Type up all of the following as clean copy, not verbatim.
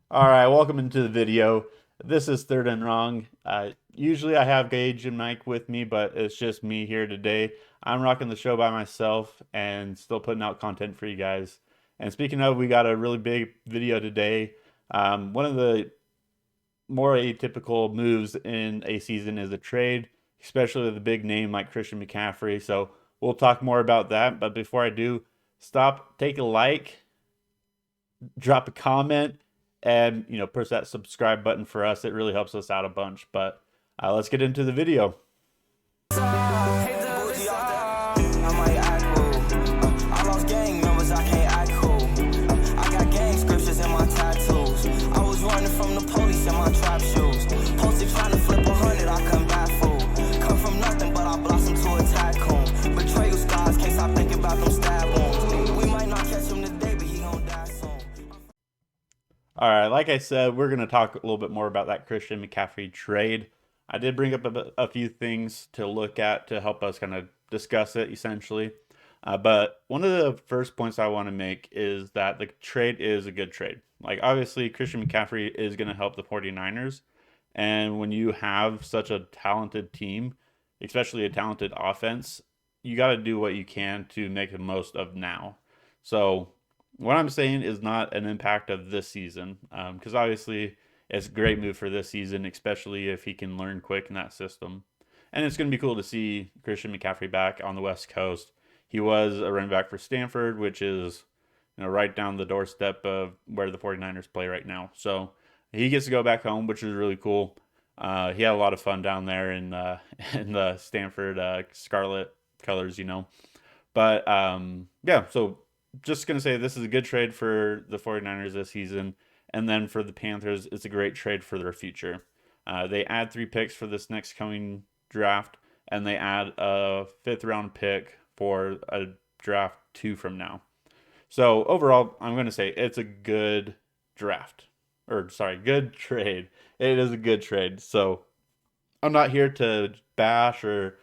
All right, welcome into the video. This is Third and Wrong. Usually I have Gage and Mike with me, but it's just me here today. I'm rocking the show by myself and still putting out content for you guys. And speaking of, we got a really big video today. One of the more atypical moves in a season is a trade, especially with a big name like Christian McCaffrey. So we'll talk more about that. But before I do, stop, take a like, drop a comment, and press that subscribe button for us. It really helps us out a bunch. But let's get into the video. All right, like I said, we're going to talk a little bit more about that Christian McCaffrey trade. I did bring up a few things to look at to help us kind of discuss it essentially. But one of the first points I want to make is that the trade is a good trade. Like, obviously, Christian McCaffrey is going to help the 49ers. And when you have such a talented team, especially a talented offense, you got to do what you can to make the most of now. So, what I'm saying is not an impact of this season, because obviously it's a great move for this season, especially if he can learn quick in that system. And it's going to be cool to see Christian McCaffrey back on the West Coast. He was a running back for Stanford, which is right down the doorstep of where the 49ers play right now. So he gets to go back home, which is really cool. He had a lot of fun down there in in the Stanford Scarlet colors. But yeah, so just going to say this is a good trade for the 49ers this season. And then for the Panthers, it's a great trade for their future. They add 3 picks for this next coming draft, and they add a 5th round pick for a draft 2 from now. So overall, I'm going to say it's a good draft. Or, sorry, good trade. It is a good trade. So I'm not here to bash or,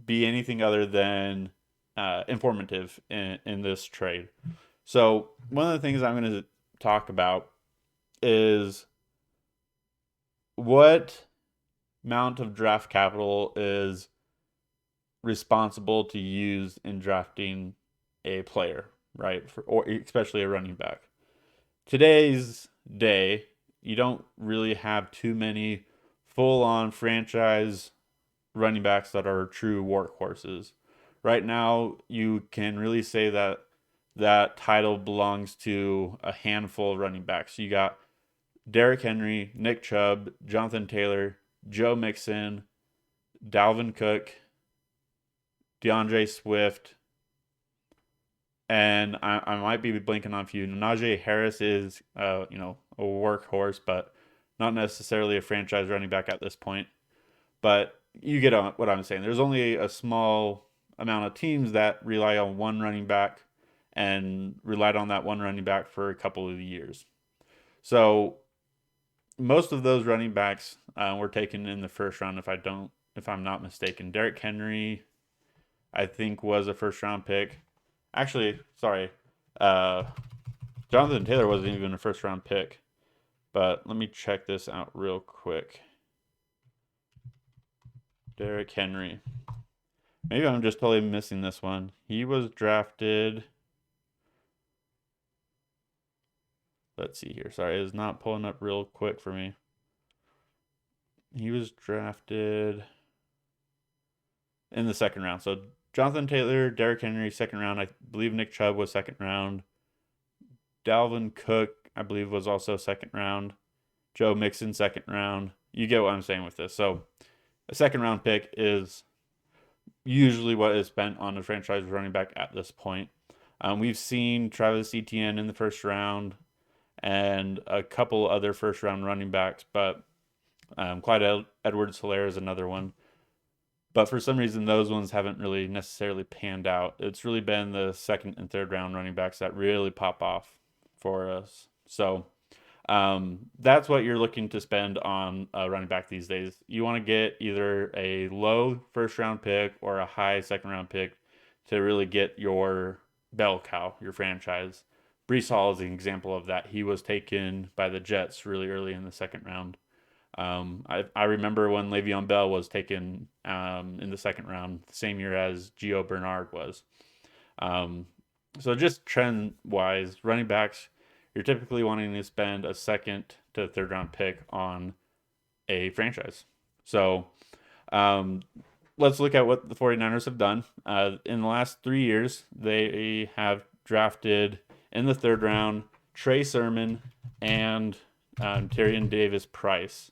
be anything other than informative in this trade. So one of the things I'm going to talk about is what amount of draft capital is responsible to use in drafting a player, right? Or especially a running back. Today's day, you don't really have too many full-on franchise running backs that are true workhorses. Right now, you can really say that that title belongs to a handful of running backs. You got Derrick Henry, Nick Chubb, Jonathan Taylor, Joe Mixon, Dalvin Cook, DeAndre Swift, and I might be blanking on a few. Najee Harris is, a workhorse, but not necessarily a franchise running back at this point. But you get what I'm saying. There's only a small amount of teams that rely on one running back and relied on that one running back for a couple of years. So most of those running backs were taken in the first round, if I'm not mistaken. Derrick Henry, I think, was a first round pick. Actually, sorry, Jonathan Taylor wasn't even a first round pick. But let me check this out real quick. Derrick Henry. Maybe I'm just totally missing this one. He was drafted. Let's see here. Sorry, it's not pulling up real quick for me. He was drafted in the second round. So Jonathan Taylor, Derrick Henry, second round. I believe Nick Chubb was second round. Dalvin Cook, I believe, was also second round. Joe Mixon, second round. You get what I'm saying with this. So a second round pick is usually what is spent on a franchise running back at this point. We've seen Travis Etienne in the first round and a couple other first round running backs, but Clyde Edwards-Helaire is another one. But for some reason, those ones haven't really necessarily panned out. It's really been the second and third round running backs that really pop off for us. So that's what you're looking to spend on a running back these days. You want to get either a low first round pick or a high second round pick to really get your bell cow, your franchise. Brees Hall is an example of that. He was taken by the Jets really early in the second round. I remember when Le'Veon Bell was taken in the second round, the same year as Gio Bernard was. Um, so just trend wise, running backs, you're typically wanting to spend a second to third round pick on a franchise. So um, let's look at what the 49ers have done. In the last 3 years, they have drafted in the third round Trey Sermon and Tyrion Davis Price.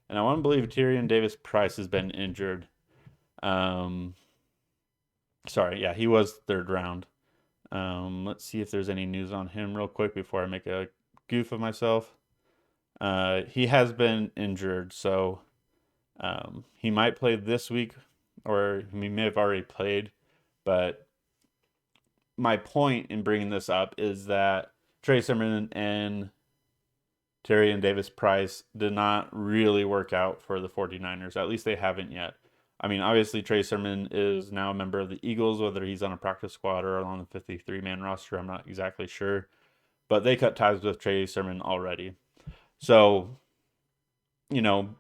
And I want to believe Tyrion Davis Price has been injured. Um, Sorry, yeah, he was third round. Let's see if there's any news on him real quick before I make a goof of myself. He has been injured, so he might play this week, or he may have already played. But my point in bringing this up is that Trey Sermon and Tyrion Davis Price did not really work out for the 49ers. At least they haven't yet. I mean, obviously, Trey Sermon is now a member of the Eagles, whether he's on a practice squad or on the 53-man roster, I'm not exactly sure. But they cut ties with Trey Sermon already. So, you know,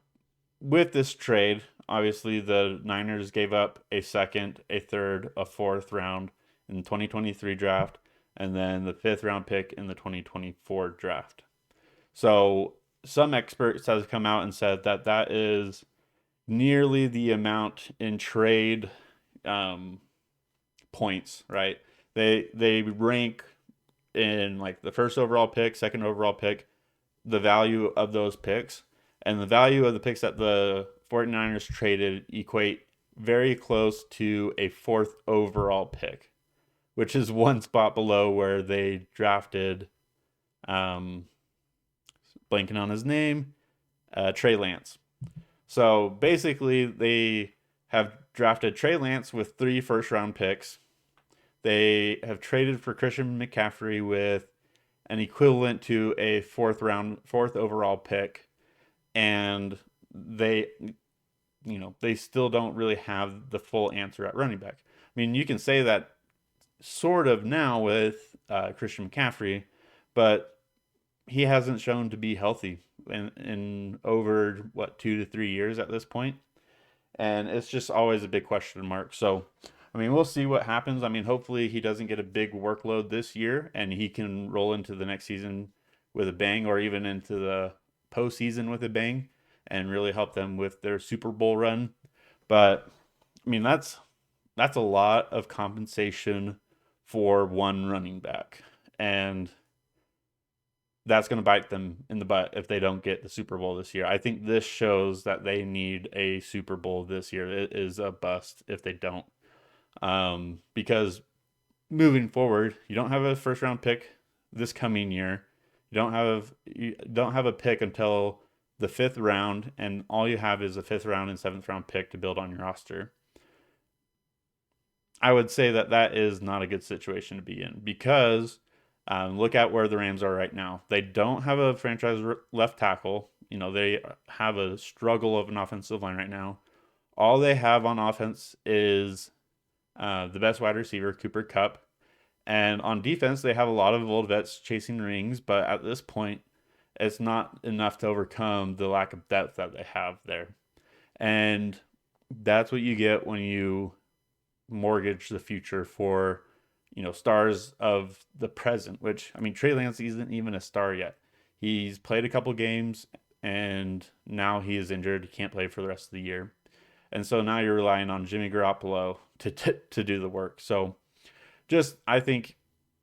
with this trade, obviously the Niners gave up a second, a third, a fourth round in the 2023 draft, and then the fifth round pick in the 2024 draft. So some experts have come out and said that that is nearly the amount in trade points, right? They rank in like the first overall pick, second overall pick, the value of those picks, and the value of the picks that the 49ers traded equate very close to a fourth overall pick, which is one spot below where they drafted blanking on his name, Trey Lance. So basically, they have drafted Trey Lance with 3 first round picks. They have traded for Christian McCaffrey with an equivalent to a fourth overall pick, and they still don't really have the full answer at running back. I mean, you can say that sort of now with Christian McCaffrey, but he hasn't shown to be healthy in over 2 to 3 years at this point, and it's just always a big question mark. So I mean, we'll see what happens. I mean, hopefully he doesn't get a big workload this year and he can roll into the next season with a bang, or even into the postseason with a bang, and really help them with their Super Bowl run. But I mean, that's a lot of compensation for one running back, and that's going to bite them in the butt if they don't get the Super Bowl this year. I think this shows that they need a Super Bowl this year. It is a bust if they don't. Because moving forward, you don't have a first round pick this coming year. You don't have a pick until the 5th round, and all you have is a 5th round and 7th round pick to build on your roster. I would say that that is not a good situation to be in, because look at where the Rams are right now. They don't have a franchise left tackle. You know, they have a struggle of an offensive line right now. All they have on offense is the best wide receiver, Cooper Kupp. And on defense, they have a lot of old vets chasing rings, but at this point, it's not enough to overcome the lack of depth that they have there. And that's what you get when you mortgage the future for, stars of the present, which, I mean, Trey Lance isn't even a star yet. He's played a couple games, and now he is injured. He can't play for the rest of the year. And so now you're relying on Jimmy Garoppolo to do the work. So I think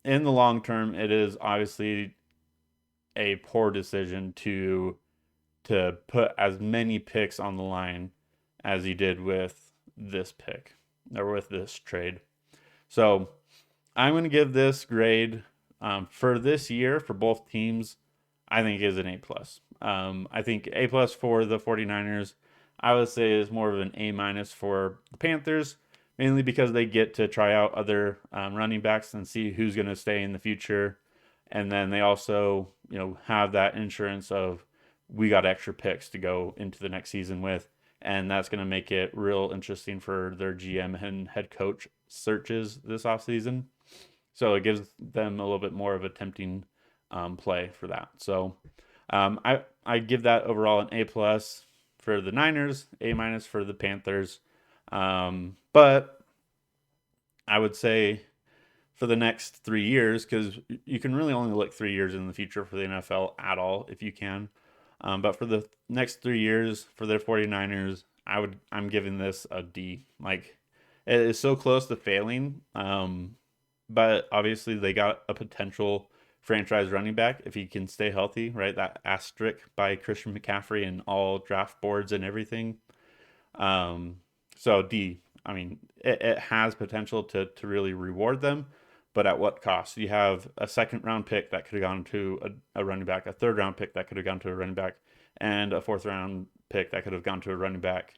in the long term, it is obviously a poor decision to put as many picks on the line as he did with this pick, or with this trade. So I'm going to give this grade for this year for both teams. I think is an A+. I think A+ for the 49ers. I would say is more of an A- for the Panthers, mainly because they get to try out other running backs and see who's going to stay in the future. And then they also, have that insurance of, we got extra picks to go into the next season with. And that's going to make it real interesting for their GM and head coach searches this offseason. So it gives them a little bit more of a tempting play for that. So I give that overall an A plus for the Niners, A minus for the Panthers. But I would say for the next 3 years, because you can really only look 3 years in the future for the NFL at all if you can. But for the next 3 years for the 49ers, I'm giving this a D. Like it is so close to failing. But obviously they got a potential franchise running back if he can stay healthy, right? That asterisk by Christian McCaffrey and all draft boards and everything. Um, so D, I mean, it has potential to really reward them, but at what cost? You have a second round pick that could have gone to a running back, a third round pick that could have gone to a running back, and a fourth round pick that could have gone to a running back,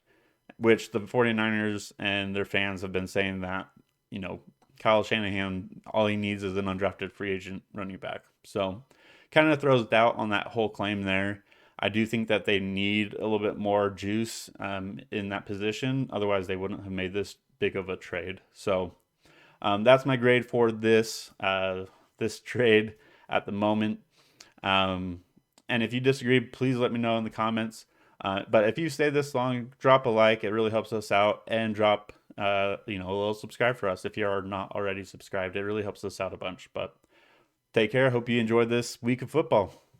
which the 49ers and their fans have been saying that, you know, Kyle Shanahan, all he needs is an undrafted free agent running back. So kind of throws doubt on that whole claim there. I do think that they need a little bit more juice in that position. Otherwise, they wouldn't have made this big of a trade. So that's my grade for this trade at the moment. Um, and if you disagree, please let me know in the comments. But if you stay this long, drop a like. It really helps us out, and drop a little subscribe for us if you are not already subscribed. It really helps us out a bunch. But take care. Hope you enjoyed this week of football.